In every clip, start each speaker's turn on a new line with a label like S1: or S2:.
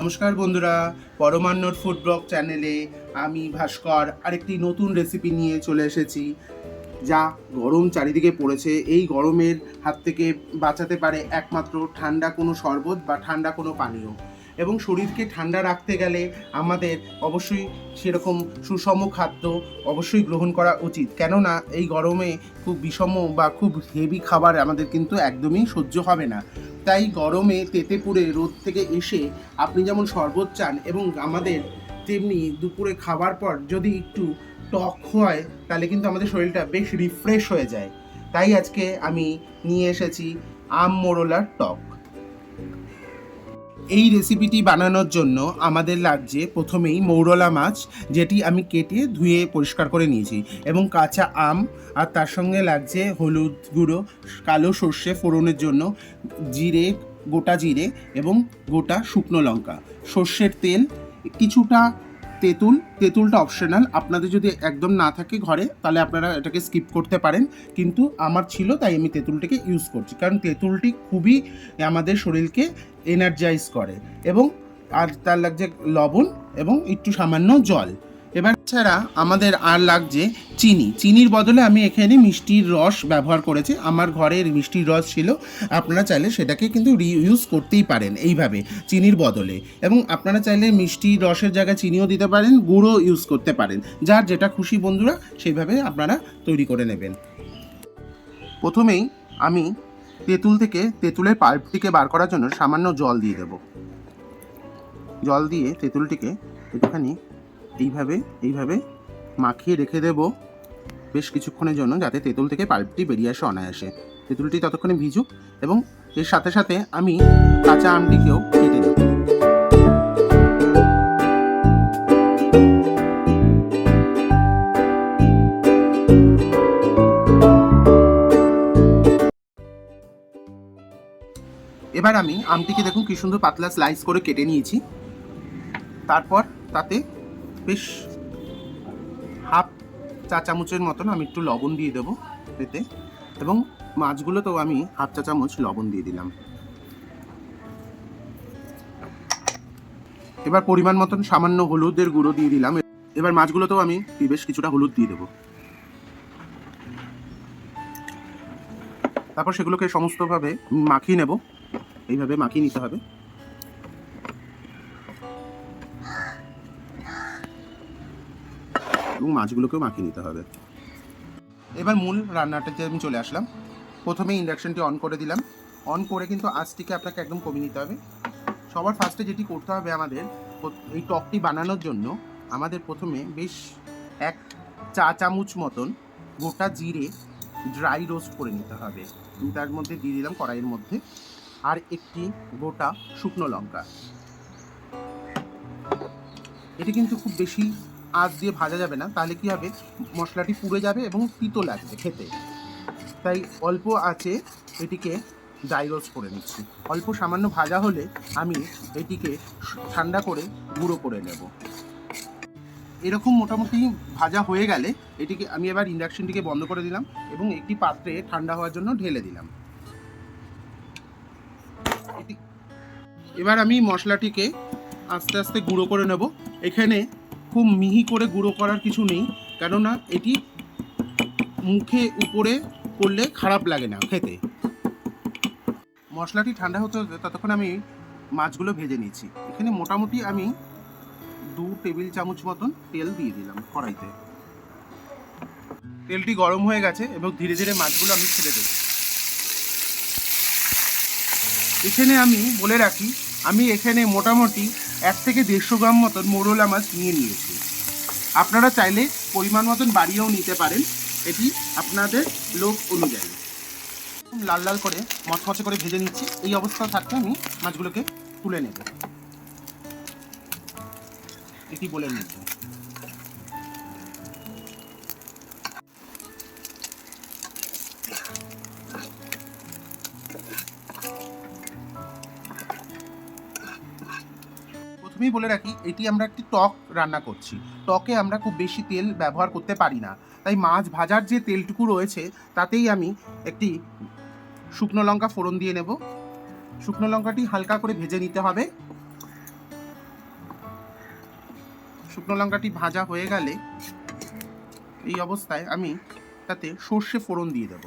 S1: নমস্কার বন্ধুরা, পরমান্নর food blog চ্যানেলে আমি ভাস্কর আরেকটি নতুন রেসিপি নিয়ে চলে এসেছি। যা গরম চারিদিকে পড়েছে, এই গরমের হাত থেকে বাঁচাতে পারে একমাত্র ঠান্ডা কোনো শরবত বা ঠান্ডা কোনো পানীয়। এবং শরীরকে ঠান্ডা রাখতে গেলে আমাদের অবশ্যই সেরকম সুষম খাদ্য অবশ্যই গ্রহণ করা উচিত, কেননা এই গরমে খুব বিষম বা খুব হেভি খাবার আমাদের কিন্তু একদমই সহ্য হবে না। তাই গরমে তেতে পুড়ে রোদ থেকে এসে আপনি যেমন শরবত চান, এবং আমাদের তেমনি দুপুরে খাবার পর যদি একটু টক হয় তাহলে কিন্তু আমাদের শরীরটা বেশ রিফ্রেশ হয়ে যায়। তাই আজকে আমি নিয়ে এসেছি আম মোরলার টক। এই রেসিপিটি বানানোর জন্য আমাদের লাগছে প্রথমেই মৌরলা মাছ, যেটি আমি কেটে ধুয়ে পরিষ্কার করে নিয়েছি, এবং কাঁচা আম, আর তার সঙ্গে লাগছে হলুদ গুঁড়ো, কালো সর্ষে ফোড়নের জন্য, জিরে, গোটা জিরে এবং গোটা শুকনো লঙ্কা, সর্ষের তেল, কিছুটা তেঁতুলটা অপশনাল, আপনাদের যদি একদম না থাকে ঘরে তাহলে আপনারা এটাকে স্কিপ করতে পারেন, কিন্তু আমার ছিল তাই আমি তেঁতুলটাকে ইউজ করছি, কারণ তেঁতুলটি খুবই আমাদের শরীরকে এনার্জাইজ করে। এবং আর তার লাগছে লবণ এবং একটু সামান্য জল। এবার ছাড়া আমাদের আর লাগছে চিনির বদলে আমি এখানে মিষ্টির রস ব্যবহার করেছি, আমার ঘরের মিষ্টির রস ছিল, আপনারা চাইলে সেটাকে কিন্তু রিইউজ করতেই পারেন এইভাবে চিনির বদলে। এবং আপনারা চাইলে মিষ্টির রসের জায়গায় চিনিও দিতে পারেন, গুঁড়ো ইউজ করতে পারেন, যার যেটা খুশি বন্ধুরা সেইভাবে আপনারা তৈরি করে নেবেন। প্রথমেই আমি তেঁতুলের পাল্পটিকে বার করার জন্য সামান্য জল দিয়ে দেব। জল দিয়ে তেঁতুলটিকে একটুখানি এইভাবে মাখিয়ে রেখে দেব বেশ কিছুক্ষণের জন্য, যাতে তেঁতুল থেকে পাল্পটি বেরিয়ে আসে অনায়াসে। তেঁতুলটি ততক্ষণে ভিজুক, এবং এর সাথে সাথে আমি কাঁচা আমটিকেও কেটে দেব। এবার আমি আমটিকে দেখুন কি সুন্দর পাতলা স্লাইস করে কেটে নিয়েছি। তারপর তাতে বেশ হাফ চা চামচের মতন আমি একটু লবণ দিয়ে দেবো এতে, এবং মাছগুলোতেও আমি হাফ চা চামচ লবণ দিয়ে দিলাম। এবার পরিমাণ মতন সামান্য হলুদের গুঁড়ো দিয়ে দিলাম। এবার মাছগুলোতেও আমি বেশ কিছুটা হলুদ দিয়ে দেবো। তারপর সেগুলোকে সমস্তভাবে মাখিয়ে নেব, এইভাবে মাখিয়ে নিতে হবে। এবং মাছগুলোকেও মাখিয়ে নিতে হবে। এবার মূল রান্নাটাতে আমি চলে আসলাম। প্রথমে ইন্ডাকশনটি অন করে দিলাম। অন করে কিন্তু আঁচটিকে আপনাকে একদম কমিয়ে নিতে হবে। সবার ফার্স্টে যেটি করতে হবে আমাদের এই টকটি বানানোর জন্য, আমাদের প্রথমে বেশ 1 চা চামচ মতন গোটা জিরে ড্রাই রোস্ট করে নিতে হবে। আমি তার মধ্যে দিয়ে দিলাম কড়াইয়ের মধ্যে, আর একটি গোটা শুকনো লঙ্কা। এটি কিন্তু খুব বেশি আঁচ দিয়ে ভাজা যাবে না, তাহলে কি হবে, মশলাটি পুড়ে যাবে এবং তিতো লাগবে খেতে। তাই অল্প আঁচে এটিকে ড্রাই রোস্ট করে নিচ্ছি। অল্প সামান্য ভাজা হলে আমি এটিকে ঠান্ডা করে গুঁড়ো করে নেব। এরকম মোটামুটি ভাজা হয়ে গেলে এটিকে আমি এবার ইন্ডাকশনটিকে বন্ধ করে দিলাম, এবং একটি পাত্রে ঠান্ডা হওয়ার জন্য ঢেলে দিলাম। এবার আমি মশলাটিকে আস্তে আস্তে গুঁড়ো করে নেব। এখানে খুব মিহি করে গুঁড়ো করার কিছু নেই, কেননা এটি মুখে উপরে করলে খারাপ লাগে না খেতে। মশলাটি ঠান্ডা হতে হতে ততক্ষণ আমি মাছগুলো ভেজে নিচ্ছি। এখানে মোটামুটি আমি 2 টেবিল চামচ মতন তেল দিয়ে দিলাম কড়াইতে। তেলটি গরম হয়ে গেছে এবং ধীরে ধীরে মাছগুলো আমি ছেড়ে দেব। এখানে আমি বলে রাখি, আমি এখানে মোটামুটি 1 থেকে 150 গ্রাম মতন মোরলা মাছ নিয়ে নিয়েছি। আপনারা চাইলে পরিমাণ মতন বাড়িয়েও নিতে পারেন, এটি আপনাদের লোক অনুযায়ী। লাল লাল করে মচমচে করে ভেজে নিচ্ছি। এই অবস্থা থাকতে আমি মাছগুলোকে তুলে নেব। এটি বলে নিচ্ছি। প্রথমেই বলে রাখি, এটি আমরা একটি টক রান্না করছি। টকে আমরা খুব বেশি তেল ব্যবহার করতে পারি না, তাই মাছ ভাজার যে তেলটুকু রয়েছে তাতেই আমি একটি শুকনো লঙ্কা ফোড়ন দিয়ে নেব। শুকনো লঙ্কাটি হালকা করে ভেজে নিতে হবে। শুকনো লঙ্কাটি ভাজা হয়ে গেলে এই অবস্থায় আমি তাতে সর্ষে ফোড়ন দিয়ে দেব।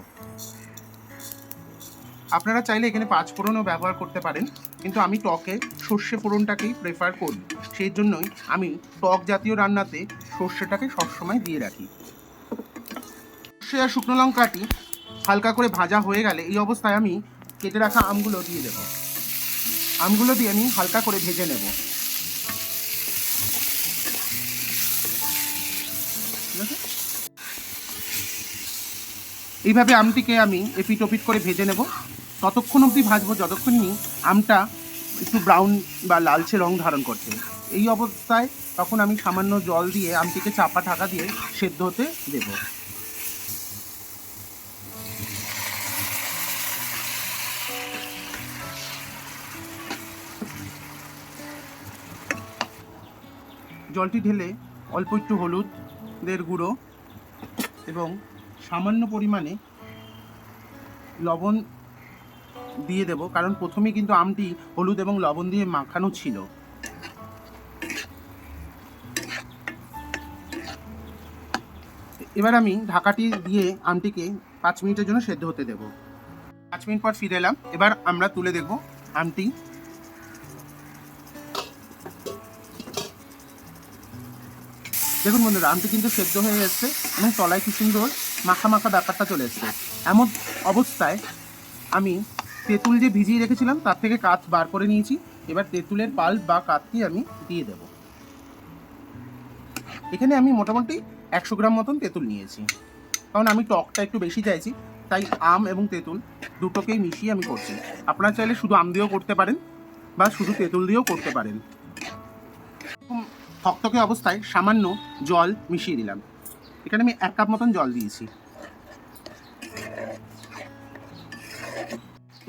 S1: আপনারা চাইলে এখানে পাঁচ ফোড়নও ব্যবহার করতে পারেন, কিন্তু আমি টকে সর্ষে ফোড়নটাকেই প্রেফার করি। সেই জন্যই আমি টক জাতীয় রান্নাতে সর্ষেটাকে সবসময় দিয়ে রাখি। সর্ষে আর শুকনো লঙ্কাটি হালকা করে ভাজা হয়ে গেলে এই অবস্থায় আমি কেটে রাখা আমগুলো দিয়ে দেব। আমগুলো দিয়ে আমি হালকা করে ভেজে নেব। এইভাবে আমটিকে আমি এপিট ওপিট করে ভেজে নেব। ততক্ষণ অবধি ভাজবো যতক্ষণ নি আমটা একটু ব্রাউন বা লালচে রং ধারণ করছে। এই অবস্থায় তখন আমি সামান্য জল দিয়ে আমটিকে চাপা ঢাকা দিয়ে সেদ্ধ হতে দেব। জলটি ঢেলে অল্প একটু হলুদের গুঁড়ো এবং সামান্য পরিমাণে লবণ দিয়ে দেব, কারণ প্রথমে কিন্তু আমটি হলুদ এবং লবণ দিয়ে মাখানো ছিল। এবার আমি ঢাকাটি দিয়ে আমটিকে 5 মিনিটের জন্য সেদ্ধ হতে দেব। 5 মিনিট পর ফিরে এলাম। এবার আমরা তুলে দেখব আমটি। দেখুন বন্ধুরা, আমটি কিন্তু সেদ্ধ হয়ে এসছে এবং তলায় কি সুন্দর মাখা মাখা ব্যাপারটা চলে এসছে। এমন অবস্থায় আমি তেঁতুল যে ভিজিয়ে রেখেছিলাম তার থেকে কাঠ বার করে নিয়েছি। এবার তেঁতুলের পাল্প বা কাঠটি আমি দিয়ে দেব। এখানে আমি মোটামুটি 100 গ্রাম মতন তেঁতুল নিয়েছি, কারণ আমি টকটা একটু বেশি চাইছি, তাই আম এবং তেঁতুল দুটোকেই মিশিয়ে আমি করছি। আপনারা চাইলে শুধু আম দিয়েও করতে পারেন বা শুধু তেঁতুল দিয়েও করতে পারেন। থকথকে অবস্থায় সামান্য জল মিশিয়ে দিলাম। এখানে আমি 1 কাপ মতন জল দিয়েছি।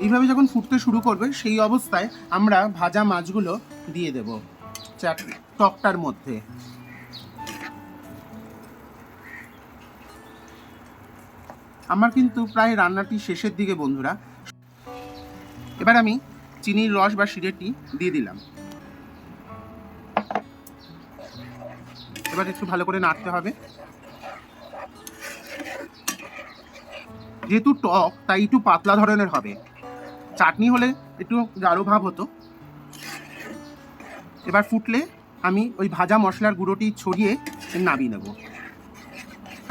S1: এইভাবে যখন ফুটতে শুরু করবে সেই অবস্থায় আমরা ভাজা মাছগুলো দিয়ে দেব টকটার মধ্যে। আমার কিন্তু প্রায় রান্নাটি শেষের দিকে বন্ধুরা। এবার আমি চিনির রস বা শিরেটি দিয়ে দিলাম। এবার একটু ভালো করে নাড়তে হবে। যেহেতু টক তাই একটু পাতলা ধরনের হবে, চাটনি হলে একটু গাঢ় ভাব হতো। এবার ফুটলে আমি ওই ভাজা মশলার গুঁড়োটি ছড়িয়ে নামিয়ে নেব।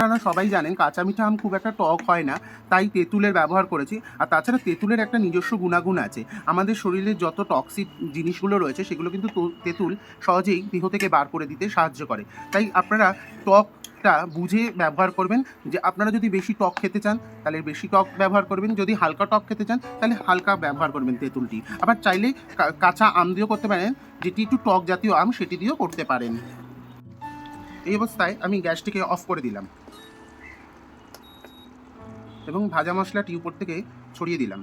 S1: আপনারা সবাই জানেন কাঁচা মিঠা আম খুব একটা টক হয় না, তাই তেঁতুলের ব্যবহার করেছি। আর তাছাড়া তেঁতুলের একটা নিজস্ব গুণাগুণ আছে। আমাদের শরীরে যত টক্সিক জিনিসগুলো রয়েছে সেগুলো কিন্তু তেঁতুল সহজেই দেহ থেকে বার করে দিতে সাহায্য করে। তাই আপনারা টকটা বুঝে ব্যবহার করবেন। যে আপনারা যদি বেশি টক খেতে চান তাহলে বেশি টক ব্যবহার করবেন, যদি হালকা টক খেতে চান তাহলে হালকা ব্যবহার করবেন তেঁতুলটি। আবার চাইলে কাঁচা আম দিয়েও করতে পারেন, যেটি একটু টক জাতীয় আম সেটি দিয়েও করতে পারেন। এই অবস্থায় আমি গ্যাসটিকে অফ করে দিলাম এবং ভাজা মশলাটি উপর থেকে ছড়িয়ে দিলাম।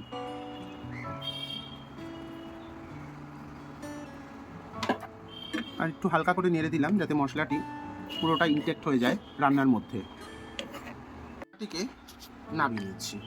S1: আর একটু হালকা করে নেড়ে দিলাম যাতে মশলাটি পুরোটা ইনটেক্ট হয়ে যায় রান্নার মধ্যে। এটিকে নামিয়ে নিচ্ছি।